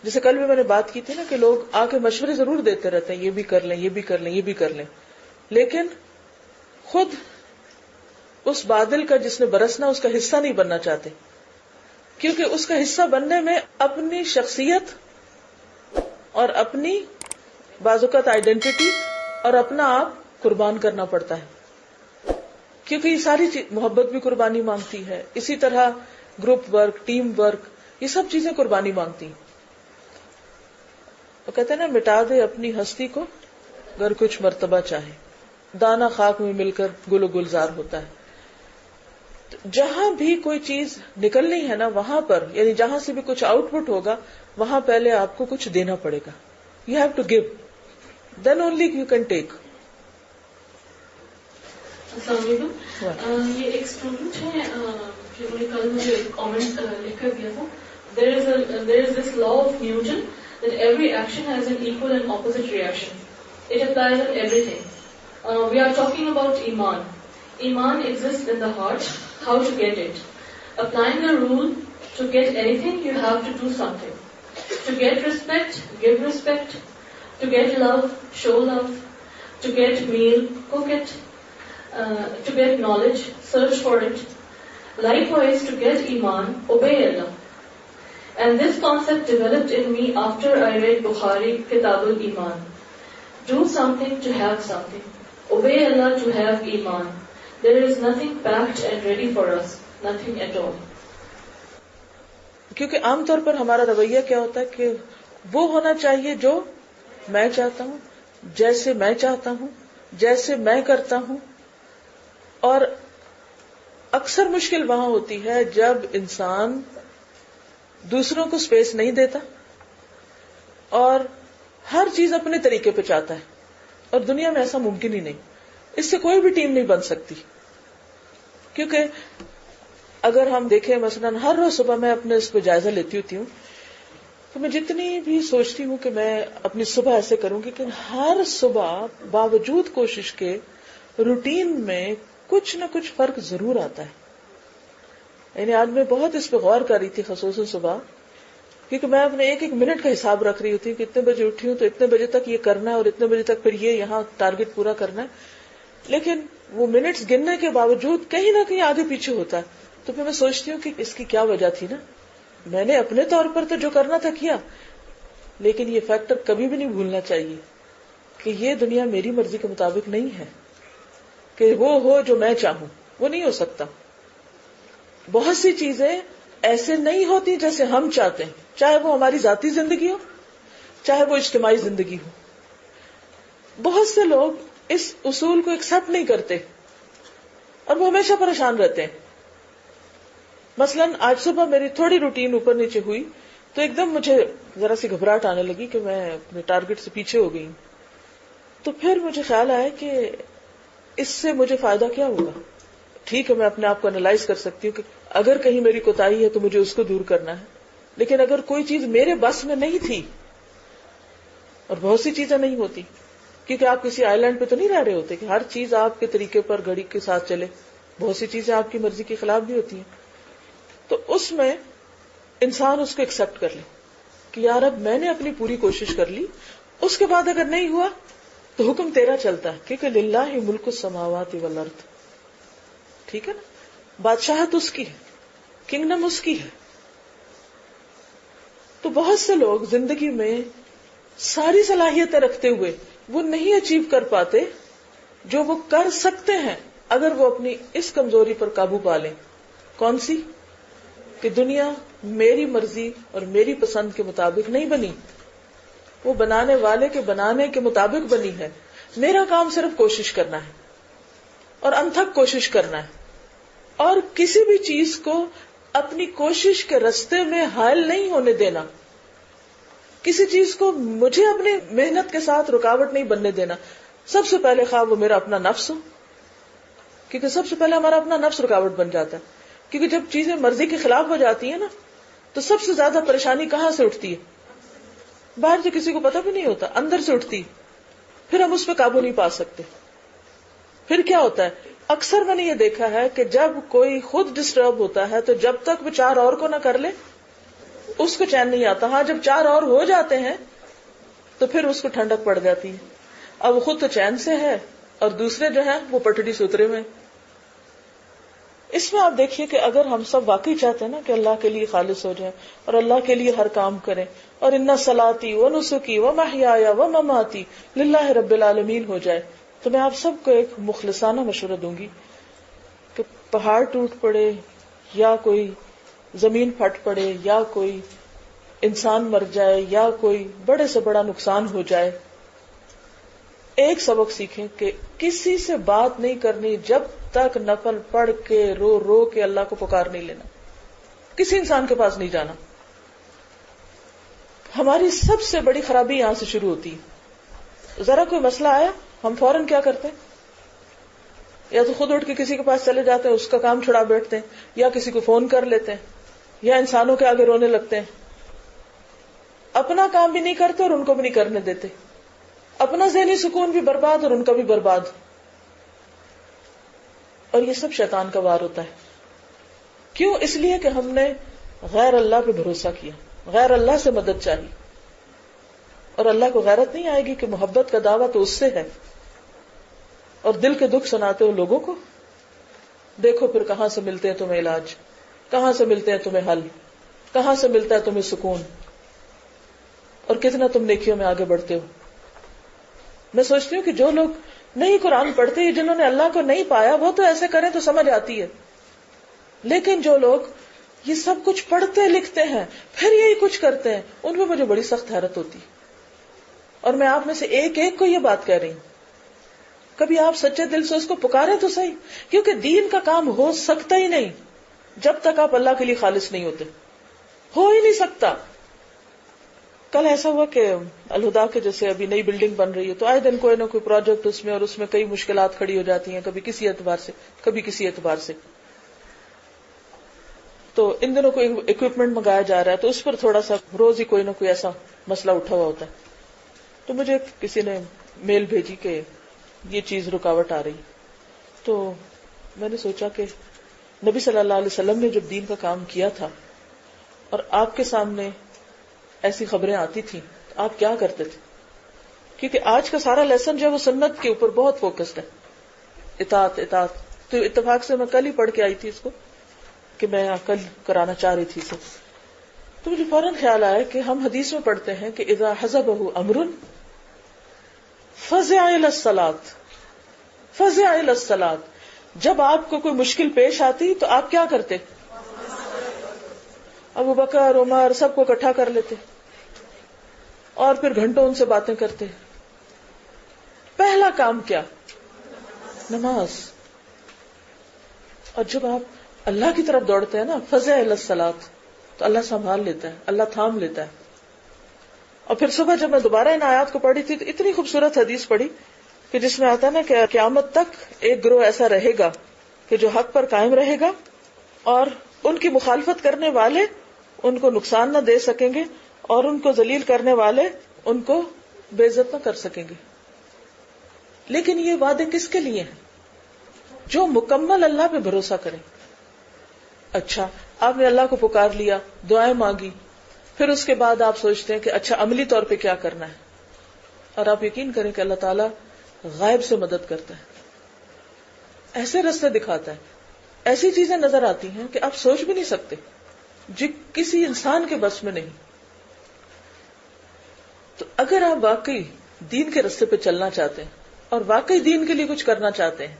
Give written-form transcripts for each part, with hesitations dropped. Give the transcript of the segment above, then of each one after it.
جیسے کل بھی میں نے بات کی تھی نا کہ لوگ آ کے مشورے ضرور دیتے رہتے ہیں، یہ بھی کر لیں، یہ بھی کر لیں، یہ بھی کر لیں، لیکن خود اس بادل کا جس نے برسنا اس کا حصہ نہیں بننا چاہتے، کیونکہ اس کا حصہ بننے میں اپنی شخصیت اور اپنی بعض اوقات آئیڈینٹی اور اپنا آپ قربان کرنا پڑتا ہے، کیونکہ یہ ساری محبت بھی قربانی مانگتی ہے، اسی طرح گروپ ورک، ٹیم ورک، یہ سب چیزیں قربانی مانگتی ہیں۔ وہ کہتے ہیں نا، مٹا دے اپنی ہستی کو گر کچھ مرتبہ چاہے، دانا خاک میں مل کر گل و گلزار ہوتا ہے۔ جہاں بھی کوئی چیز نکلنی ہے نا، وہاں پر یعنی جہاں سے بھی کچھ آؤٹ پٹ ہوگا وہاں پہلے آپ کو کچھ دینا پڑے گا. You have to give, then only you can take. السلام علیکم. یہ ایک اسٹوڈنٹ ہے جنہوں نے کل مجھے کامنٹ لکھ کر دیا تھا. there is this law of Newton that every action has an equal and opposite reaction. It applies on everything. We are talking about Iman. Iman exists in the heart. How to get it? Applying the rule, to get anything you have to do something. To get respect, give respect. To get love, show love. To get meal, cook it. To get knowledge, search for it. Likewise, to get Iman, obey Allah. And this concept developed in me after I read Bukhari, Kitabul Iman. Do something to have something. Obey Allah to have Iman. There is nothing packed and ready for us. Nothing at all. کیونکہ عام طور پر ہمارا رویہ کیا ہوتا ہے کہ وہ ہونا چاہیے جو میں چاہتا ہوں، جیسے میں چاہتا ہوں، جیسے میں کرتا ہوں. اور اکثر مشکل وہاں ہوتی ہے جب انسان دوسروں کو سپیس نہیں دیتا اور ہر چیز اپنے طریقے پہ چاہتا ہے، اور دنیا میں ایسا ممکن ہی نہیں. اس سے کوئی بھی ٹیم نہیں بن سکتی. کیونکہ اگر ہم دیکھیں مثلا ہر روز صبح میں اپنے اس پہ جائزہ لیتی ہوتی ہوں تو میں جتنی بھی سوچتی ہوں کہ میں اپنی صبح ایسے کروں گی، کہ ہر صبح باوجود کوشش کے روٹین میں کچھ نہ کچھ فرق ضرور آتا ہے. یعنی آج میں بہت اس پہ غور کر رہی تھی، خصوصاً صبح، کیونکہ میں اپنے ایک ایک منٹ کا حساب رکھ رہی ہوتی ہوں کہ اتنے بجے اٹھی ہوں تو اتنے بجے تک یہ کرنا ہے اور اتنے بجے تک پھر یہ یہاں ٹارگٹ پورا کرنا ہے. لیکن وہ منٹس گننے کے باوجود کہیں نہ کہیں آگے پیچھے ہوتا ہے. تو پھر میں سوچتی ہوں کہ اس کی کیا وجہ تھی. نا میں نے اپنے طور پر تو جو کرنا تھا کیا، لیکن یہ فیکٹر کبھی بھی نہیں بھولنا چاہیے کہ یہ دنیا میری مرضی کے مطابق نہیں ہے کہ وہ ہو جو میں چاہوں. وہ نہیں ہو سکتا. بہت سی چیزیں ایسے نہیں ہوتی جیسے ہم چاہتے ہیں، چاہے وہ ہماری ذاتی زندگی ہو، چاہے وہ اجتماعی زندگی ہو. بہت سے لوگ اس اصول کو ایکسپٹ نہیں کرتے اور وہ ہمیشہ پریشان رہتے ہیں. مثلا آج صبح میری تھوڑی روٹین اوپر نیچے ہوئی تو ایک دم مجھے ذرا سی گھبراہٹ آنے لگی کہ میں اپنے ٹارگٹ سے پیچھے ہو گئی. تو پھر مجھے خیال آیا کہ اس سے مجھے فائدہ کیا ہوگا. ٹھیک ہے، میں اپنے آپ کو انالائز کر سکتی ہوں کہ اگر کہیں میری کوتاہی ہے تو مجھے اس کو دور کرنا ہے. لیکن اگر کوئی چیز میرے بس میں نہیں تھی، اور بہت سی چیزیں نہیں ہوتی، کیونکہ آپ کسی آئی لینڈ پہ تو نہیں رہ رہے ہوتے کہ ہر چیز آپ کے طریقے پر گھڑی کے ساتھ چلے. بہت سی چیزیں آپ کی مرضی کے خلاف بھی ہوتی ہیں. تو اس میں انسان اس کو ایکسپٹ کر لے کہ یار اب میں نے اپنی پوری کوشش کر لی، اس کے بعد اگر نہیں ہوا تو حکم تیرا چلتا ہے، کیونکہ للہ ملک السماوات والارض. ٹھیک ہے نا، بادشاہت اس کی ہے، کنگڈم اس کی ہے. تو بہت سے لوگ زندگی میں ساری صلاحیتیں رکھتے ہوئے وہ نہیں اچیو کر پاتے جو وہ کر سکتے ہیں اگر وہ اپنی اس کمزوری پر قابو پا لیں. کون سی؟ کہ دنیا میری مرضی اور میری پسند کے مطابق نہیں بنی، وہ بنانے والے کے بنانے کے مطابق بنی ہے. میرا کام صرف کوشش کرنا ہے اور انتھک کوشش کرنا ہے، اور کسی بھی چیز کو اپنی کوشش کے راستے میں حائل نہیں ہونے دینا. کسی چیز کو مجھے اپنی محنت کے ساتھ رکاوٹ نہیں بننے دینا. سب سے پہلے خواہ وہ میرا اپنا نفس ہو، کیونکہ سب سے پہلے ہمارا اپنا نفس رکاوٹ بن جاتا ہے. کیونکہ جب چیزیں مرضی کے خلاف ہو جاتی ہیں نا تو سب سے زیادہ پریشانی کہاں سے اٹھتی ہے؟ باہر سے کسی کو پتہ بھی نہیں ہوتا، اندر سے اٹھتی. پھر ہم اس پہ قابو نہیں پا سکتے. پھر کیا ہوتا ہے؟ اکثر میں نے یہ دیکھا ہے کہ جب کوئی خود ڈسٹرب ہوتا ہے تو جب تک وہ چار اور کو نہ کر لے اس کو چین نہیں آتا. ہاں جب 4 اور ہو جاتے ہیں تو پھر اس کو ٹھنڈک پڑ جاتی ہے. اب خود تو چین سے ہے اور دوسرے جو ہیں وہ پٹڑی سے اترے ہوئے. اس میں آپ دیکھیے کہ اگر ہم سب واقعی چاہتے ہیں نا کہ اللہ کے لیے خالص ہو جائیں اور اللہ کے لیے ہر کام کریں اور ان صلاتی و نسکی و محیایا و مماتی للہ رب العالمین ہو جائے, تو میں آپ سب کو ایک مخلصانہ مشورہ دوں گی کہ پہاڑ ٹوٹ پڑے یا کوئی زمین پھٹ پڑے یا کوئی انسان مر جائے یا کوئی بڑے سے بڑا نقصان ہو جائے, ایک سبق سیکھیں کہ کسی سے بات نہیں کرنی جب تک نفل پڑھ کے رو رو کے اللہ کو پکار نہیں لینا. کسی انسان کے پاس نہیں جانا. ہماری سب سے بڑی خرابی یہاں سے شروع ہوتی ہے. ذرا کوئی مسئلہ آیا ہم فوراً کیا کرتے ہیں, یا تو خود اٹھ کے کسی کے پاس چلے جاتے ہیں, اس کا کام چھڑا بیٹھتے ہیں, یا کسی کو فون کر لیتے ہیں, یا انسانوں کے آگے رونے لگتے ہیں. اپنا کام بھی نہیں کرتے اور ان کو بھی نہیں کرنے دیتے. اپنا ذہنی سکون بھی برباد اور ان کا بھی برباد. اور یہ سب شیطان کا وار ہوتا ہے. کیوں؟ اس لیے کہ ہم نے غیر اللہ پہ بھروسہ کیا, غیر اللہ سے مدد چاہی, اور اللہ کو غیرت نہیں آئے گی کہ محبت کا دعویٰ تو اس سے ہے, اور دل کے دکھ سناتے ہو لوگوں کو. دیکھو پھر کہاں سے ملتے ہیں تمہیں علاج, کہاں سے ملتے ہیں تمہیں حل, کہاں سے ملتا ہے تمہیں سکون, اور کتنا تم نیکیوں میں آگے بڑھتے ہو. میں سوچتی ہوں کہ جو لوگ نہیں قرآن پڑھتے, جنہوں نے اللہ کو نہیں پایا, وہ تو ایسے کریں تو سمجھ آتی ہے. لیکن جو لوگ یہ سب کچھ پڑھتے لکھتے ہیں پھر یہی کچھ کرتے ہیں, ان میں مجھے بڑی سخت حیرت ہوتی. اور میں آپ میں سے ایک ایک کو یہ بات کہہ رہی ہوں, کبھی آپ سچے دل سے اس کو پکارے تو صحیح, کیونکہ دین کا کام ہو سکتا ہی نہیں جب تک آپ اللہ کے لیے خالص نہیں ہوتے. ہو ہی نہیں سکتا. کل ایسا ہوا کہ الہدا کے جیسے ابھی نئی بلڈنگ بن رہی ہے تو آئے دن کوئی نہ کوئی پروجیکٹ اس میں, اور اس میں کئی مشکلات کھڑی ہو جاتی ہیں, کبھی کسی اعتبار سے کبھی کسی اعتبار سے. تو ان دنوں کوئی اکوپمنٹ منگایا جا رہا ہے تو اس پر تھوڑا سا روز ہی کوئی نہ کوئی ایسا مسئلہ اٹھا ہوا ہوتا ہے. تو مجھے کسی نے میل بھیجی کہ یہ چیز رکاوٹ آ رہی. تو میں نے سوچا کہ نبی صلی اللہ علیہ وسلم نے جب دین کا کام کیا تھا اور آپ کے سامنے ایسی خبریں آتی تھیں تو آپ کیا کرتے تھے؟ کیونکہ آج کا سارا لیسن جو ہے وہ سنت کے اوپر بہت فوکسڈ ہے, اطاعت اطاعت. تو اتفاق سے میں کل ہی پڑھ کے آئی تھی اس کو کہ میں کل کرانا چاہ رہی تھی اسے. تو مجھے فوراً خیال آیا کہ ہم حدیث میں پڑھتے ہیں کہ اذا حزبہ امر فزع الی الصلاۃ, فزع الی الصلاۃ. جب آپ کو کوئی مشکل پیش آتی تو آپ کیا کرتے؟ ابو بکر عمر سب کو اکٹھا کر لیتے اور پھر گھنٹوں ان سے باتیں کرتے. پہلا کام کیا؟ نماز. اور جب آپ اللہ کی طرف دوڑتے ہیں نا, فزع الی الصلاۃ, تو اللہ سنبھال لیتا ہے, اللہ تھام لیتا ہے. اور پھر صبح جب میں دوبارہ ان آیات کو پڑھی تھی تو اتنی خوبصورت حدیث پڑھی کہ جس میں آتا ہے نا کہ قیامت تک ایک گروہ ایسا رہے گا کہ جو حق پر قائم رہے گا اور ان کی مخالفت کرنے والے ان کو نقصان نہ دے سکیں گے اور ان کو ذلیل کرنے والے ان کو بے عزت نہ کر سکیں گے. لیکن یہ وعدے کس کے لیے ہیں؟ جو مکمل اللہ پہ بھروسہ کریں. اچھا, آپ نے اللہ کو پکار لیا, دعائیں مانگی, پھر اس کے بعد آپ سوچتے ہیں کہ اچھا عملی طور پہ کیا کرنا ہے, اور آپ یقین کریں کہ اللہ تعالیٰ غائب سے مدد کرتا ہے, ایسے راستے دکھاتا ہے, ایسی چیزیں نظر آتی ہیں کہ آپ سوچ بھی نہیں سکتے, جو کسی انسان کے بس میں نہیں. تو اگر آپ واقعی دین کے راستے پہ چلنا چاہتے ہیں اور واقعی دین کے لیے کچھ کرنا چاہتے ہیں,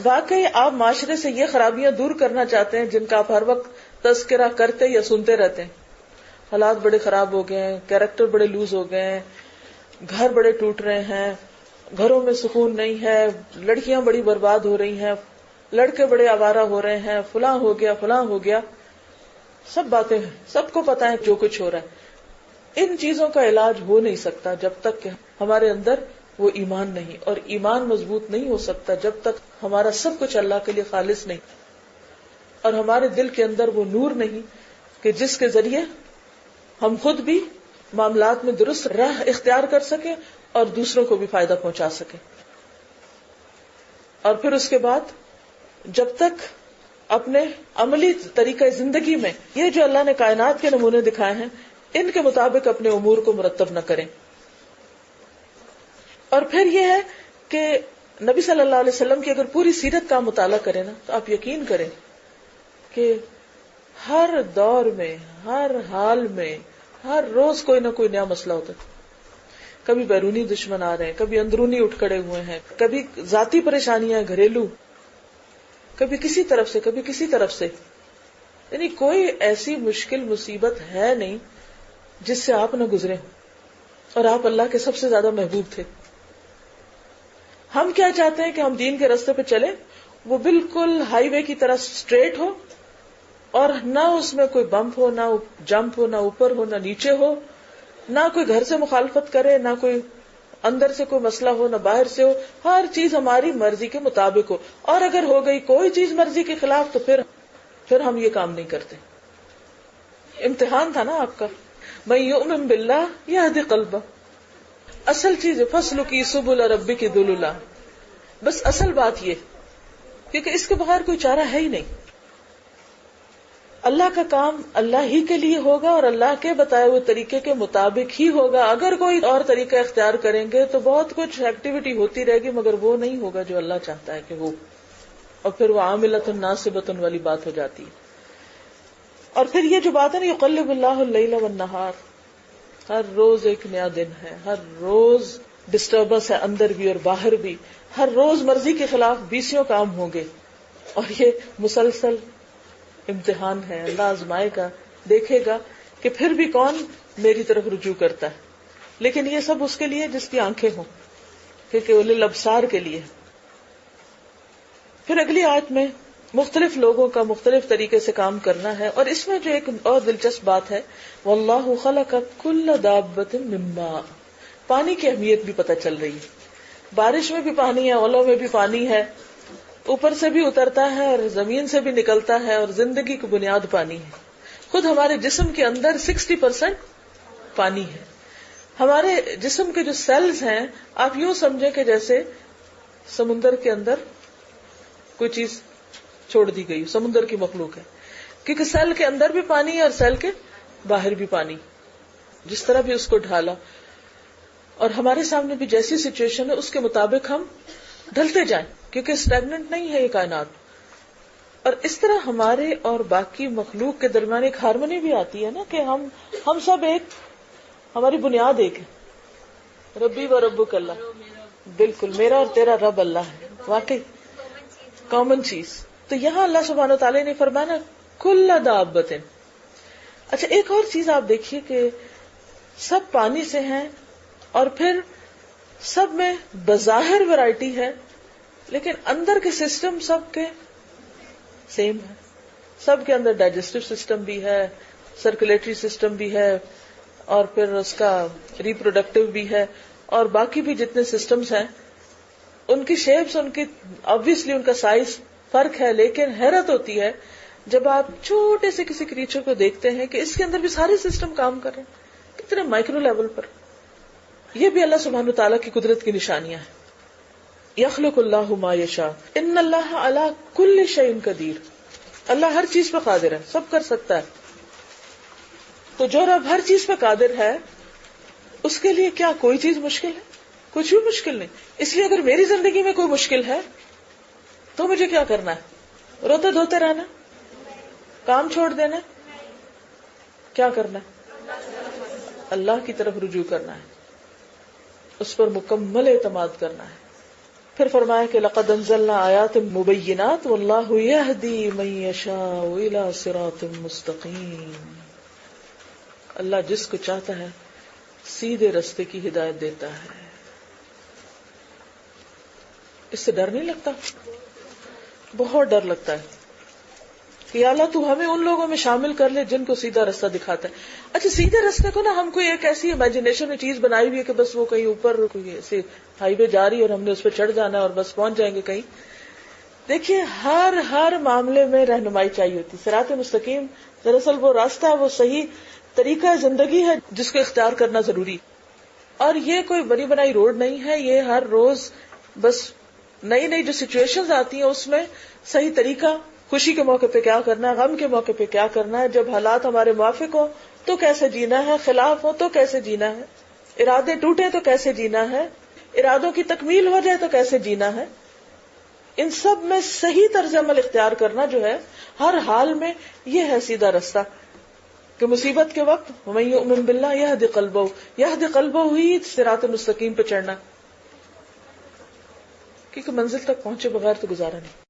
واقعی آپ معاشرے سے یہ خرابیاں دور کرنا چاہتے ہیں جن کا آپ ہر وقت تذکرہ کرتے یا سنتے رہتے ہیں, حالات بڑے خراب ہو گئے ہیں, کیریکٹر بڑے لوز ہو گئے ہیں, گھر بڑے ٹوٹ رہے ہیں, گھروں میں سکون نہیں ہے, لڑکیاں بڑی برباد ہو رہی ہیں, لڑکے بڑے آوارہ ہو رہے ہیں, فلاں ہو گیا فلاں ہو گیا, سب باتیں سب کو پتا ہے جو کچھ ہو رہا ہے. ان چیزوں کا علاج ہو نہیں سکتا جب تک کہ ہمارے اندر وہ ایمان نہیں, اور ایمان مضبوط نہیں ہو سکتا جب تک ہمارا سب کچھ اللہ کے لیے خالص نہیں, اور ہمارے دل کے اندر وہ نور نہیں کہ جس کے ذریعے ہم خود بھی معاملات میں درست راہ اختیار کر سکیں اور دوسروں کو بھی فائدہ پہنچا سکیں. اور پھر اس کے بعد جب تک اپنے عملی طریقہ زندگی میں یہ جو اللہ نے کائنات کے نمونے دکھائے ہیں ان کے مطابق اپنے امور کو مرتب نہ کریں. اور پھر یہ ہے کہ نبی صلی اللہ علیہ وسلم کی اگر پوری سیرت کا مطالعہ کریں نا تو آپ یقین کریں کہ ہر دور میں، ہر حال میں، ہر روز کوئی نہ کوئی نیا مسئلہ ہوتا ہے. کبھی بیرونی دشمن آ رہے ہیں، کبھی اندرونی اٹھ کھڑے ہوئے ہیں، کبھی ذاتی پریشانیاں گھریلو، کبھی کسی طرف سے کبھی کسی طرف سے. یعنی کوئی ایسی مشکل مصیبت ہے نہیں جس سے آپ نہ گزرے اور آپ اللہ کے سب سے زیادہ محبوب تھے. ہم کیا چاہتے ہیں کہ ہم دین کے راستے پہ چلیں، وہ بالکل ہائی وے کی طرح اسٹریٹ ہو اور نہ اس میں کوئی بمپ ہو، نہ جمپ ہو، نہ اوپر ہو نہ نیچے ہو، نہ کوئی گھر سے مخالفت کرے، نہ کوئی اندر سے کوئی مسئلہ ہو، نہ باہر سے ہو. ہر چیز ہماری مرضی کے مطابق ہو، اور اگر ہو گئی کوئی چیز مرضی کے خلاف تو پھر ہم یہ کام نہیں کرتے. امتحان تھا نا آپ کا. من یؤمن باللہ یہدی قلبہ. اصل چیز فصل کی سبل ربک ذللا. بس اصل بات یہ، کیونکہ اس کے بغیر کوئی چارہ ہے ہی نہیں. اللہ کا کام اللہ ہی کے لیے ہوگا اور اللہ کے بتائے ہوئے طریقے کے مطابق ہی ہوگا. اگر کوئی اور طریقہ اختیار کریں گے تو بہت کچھ ایکٹیویٹی ہوتی رہے گی مگر وہ نہیں ہوگا جو اللہ چاہتا ہے کہ ہو، اور پھر وہ عاملۃ ناصبۃ والی بات ہو جاتی ہے. اور پھر یہ جو بات ہے نا یقلب اللہ اللیل والنہار، ہر روز ایک نیا دن ہے، ہر روز ڈسٹربنس ہے اندر بھی اور باہر بھی، ہر روز مرضی کے خلاف 20 کام ہوں گے، اور یہ مسلسل امتحان ہے. اللہ آزمائے گا، دیکھے گا کہ پھر بھی کون میری طرف رجوع کرتا ہے. لیکن یہ سب اس کے لیے جس کی آنکھیں ہوں، کیونکہ اولل الابصار کے لیے. پھر اگلی آیت میں مختلف لوگوں کا مختلف طریقے سے کام کرنا ہے، اور اس میں جو ایک اور دلچسپ بات ہے واللہ خلق کل دابۃ من ماء. پانی کی اہمیت بھی پتہ چل رہی ہے. بارش میں بھی پانی ہے، اولوں میں بھی پانی ہے، اوپر سے بھی اترتا ہے اور زمین سے بھی نکلتا ہے، اور زندگی کی بنیاد پانی ہے. خود ہمارے جسم کے اندر 60% پانی ہے. ہمارے جسم کے جو سیلز ہیں آپ یوں سمجھیں کہ جیسے سمندر کے اندر کوئی چیز چھوڑ دی گئی، سمندر کی مخلوق ہے، کیونکہ سیل کے اندر بھی پانی ہے اور سیل کے باہر بھی پانی. جس طرح بھی اس کو ڈھالا، اور ہمارے سامنے بھی جیسی سچویشن ہے اس کے مطابق ہم ڈھلتے جائیں، کیونکہ اسٹیگننٹ نہیں ہے یہ کائنات. اور اس طرح ہمارے اور باقی مخلوق کے درمیان ایک ہارمونی بھی آتی ہے نا کہ ہم سب ایک، ہماری بنیاد ایک ہے. ربی و ربک اللہ. بالکل میرا اور تیرا رب اللہ ہے، واقعی کامن چیز. تو یہاں اللہ سبحانہ و تعالیٰ نے فرمایا نا کل دابۃ. اچھا ایک اور چیز آپ دیکھیے کہ سب پانی سے ہیں، اور پھر سب میں بظاہر ورائٹی ہے لیکن اندر کے سسٹم سب کے سیم ہے. سب کے اندر ڈائجسٹو سسٹم بھی ہے، سرکولیٹری سسٹم بھی ہے، اور پھر اس کا ریپروڈکٹیو بھی ہے، اور باقی بھی جتنے سسٹمز ہیں ان کی شیپس، ان کی obviously ان کا سائز فرق ہے. لیکن حیرت ہوتی ہے جب آپ چھوٹے سے کسی کریچر کو دیکھتے ہیں کہ اس کے اندر بھی سارے سسٹم کام کر رہے ہیں، کتنے مائکرو لیول پر. یہ بھی اللہ سبحانہ وتعالیٰ کی قدرت کی نشانیاں ہیں. یخلق اللہ ما یشاء ان اللہ علی کل شیء قدیر. اللہ ہر چیز پہ قادر ہے، سب کر سکتا ہے. تو جو رب ہر چیز پہ قادر ہے اس کے لیے کیا کوئی چیز مشکل ہے؟ کچھ بھی مشکل نہیں. اس لیے اگر میری زندگی میں کوئی مشکل ہے تو مجھے کیا کرنا ہے؟ روتے دھوتے رہنا؟ کام چھوڑ دینا؟ کیا کرنا ہے؟ اللہ کی طرف رجوع کرنا ہے، اس پر مکمل اعتماد کرنا ہے. پھر فرمایا کہ لقد انزلنا آیات مبینات واللہ یہدی من یشاء الی صراط مستقیم. اللہ جس کو چاہتا ہے سیدھے راستے کی ہدایت دیتا ہے. اس سے ڈر نہیں لگتا؟ بہت ڈر لگتا ہے کہ یا اللہ تو ہمیں ان لوگوں میں شامل کر لے جن کو سیدھا راستہ دکھاتا ہے. اچھا سیدھے راستے کو نا ہم کوئی ایک ایسی امیجنیشن میں چیز بنائی ہوئی ہے کہ بس وہ کہیں اوپر کوئی ایسی ہائی وے جا رہی ہے اور ہم نے اس پہ چڑھ جانا ہے اور بس پہنچ جائیں گے کہیں. دیکھیے ہر معاملے میں رہنمائی چاہیے ہوتی. صراط مستقیم دراصل وہ راستہ ہے، وہ صحیح طریقہ زندگی ہے جس کو اختیار کرنا ضروری. اور یہ کوئی بنی بنائی روڈ نہیں ہے، یہ ہر روز بس نئی نئی جو سچویشنز آتی ہیں اس میں صحیح طریقہ خوشی کے موقع پہ کیا کرنا ہے، غم کے موقع پہ کیا کرنا ہے، جب حالات ہمارے موافق ہو تو کیسے جینا ہے، خلاف ہو تو کیسے جینا ہے، ارادے ٹوٹے تو کیسے جینا ہے، ارادوں کی تکمیل ہو جائے تو کیسے جینا ہے. ان سب میں صحیح طرز عمل اختیار کرنا جو ہے ہر حال میں، یہ ہے سیدھا رستہ. کہ مصیبت کے وقت وَمَن يُؤْمِن بِاللَّهِ يَهْدِ قَلْبَهُ ہی صراط مستقیم پہ چڑھنا، کیونکہ منزل تک پہنچے بغیر تو گزارا نہیں.